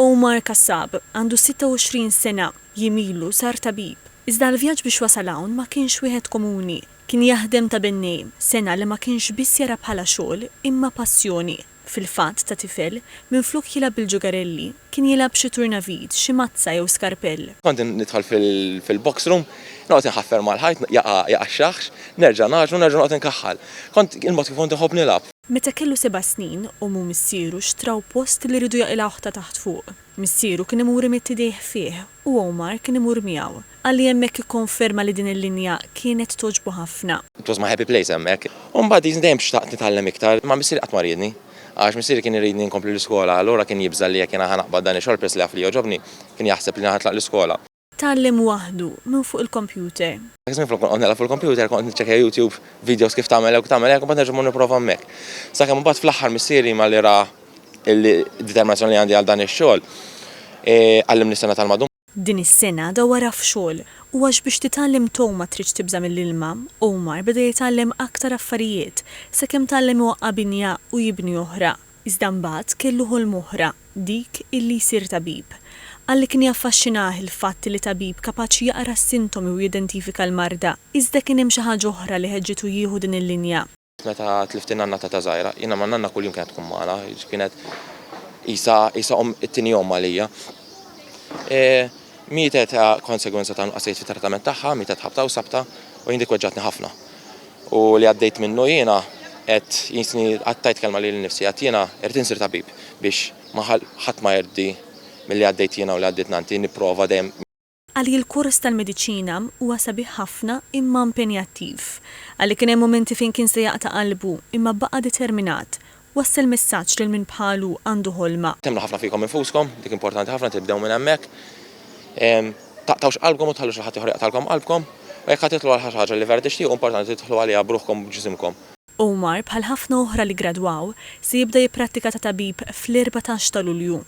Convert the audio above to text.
Omar Kassab għandu 26 sena, jimilu sar tabib. Iżda l-vjaġġ biex wasal hawn ma kienx wieħed komuni. Kien jaħdem ta' bennejn, sena li ma kienx biss jara bħala xogħol imma passjoni. Fil-fatt ta' tifel, minflok jilab bil-ġugarelli, kien jilab xi turnavid, xi mazza jew skarpell. Kont nidħol fil-box room, noqgħod inħaffer mal-ħajt, jaqa' x-xaħx, nerġa' noqgħod inkaħħal. Kont il-mod kif kont inħobb nilab. Meta kellu 7 snin, mu missieru xtraw post li rridu jaqilgħu ta' taħt fuq. Missieru kien imur imittidejh fih u Omar kien imur miegħu. Għalli hemmhekk ikkonferma li din il-linja kienet toġbu ħafna. It was my happy place hemmhekk. U mbagħad dejjem xtaqt nitgħallem iktar, ma missieri qatt ma riedni. Għax missieri kien iridni nkompli l-iskola, allura kien jibża li jekk jiena ħanaqbad dan ix-xogħol peress li jaf li joġobni, kien jaħseb li naħatlaq l-iskola. Tgħallem waħdu minn fuq il-kompjuter. Dak flok kont nagħlaq fuq il-kompjuter kont niċċekkja YouTube videos kif tagħmel hekk u tagħmel hekk u mbagħad nerġa' nipprova hemmhekk. Sakemm imbagħad fl-aħħar missieri malli ra il-determinazzjoni li għandi għal dan ix-xogħol għallimni sena tal-madum. Din is-sena dawwara f'xogħol u għax biex titgħallem tow ma tridx tibża mill-ilma, Omar beda jitgħallem aktar affarijiet sakemm tgħallem iwaqqa binja u jibni oħra. Iżda mbagħad kellu ħolm oħra, dik illi jsir tabib. Għalli kien jaffaxxinah il-fatt li tabib kapaċi jaqra s-sintomi u jidentifika l-marda, iżda kien hemm xi ħaġa oħra li ħeġġitu jieħu din il-linja. Meta tlift in-nanna ta' żgħira, jiena ma' nanna kuljum kienet tkun magħna, kienet isa it-tieni omm għalija. Mietet konsegwenza ta' nuqqasijiet fit-trattament tagħha, mietet ħabta u sabta u jien dik weġġatni ħafna. U li għaddejt minnu jiena qed jinsni għattajt kelma lil nifsi qed jiena irid insir tabib biex ħadd ma jerdi milli għaddejt jiena u li għaddejt nanti nipprova dejjem. Għalli l-kurs tal-mediċina huwa sabiħ ħafna imma impenjattiv. Għalli kien hemm momenti fejn kien se jaqta' qalbu imma baqa' determinat. Wassal messaġġ lil min bħalu għandu ħolma. Temlu ħafna fikom infuskom, dik importanti ħafna tibdew minn hemmhekk. Taqtawx qalbkom u tħallux ħadd ieħor jaqtalkom qalbkom, u jekk ħadd titlu għal ħaġa li vera tixtiequ importanti tidħlu għaliha bruħkom b'ġisimkom. Omar bħal ħafna oħra li gradwaw se jibda jipprattika ta' tabib fl-14 ta' Lulju.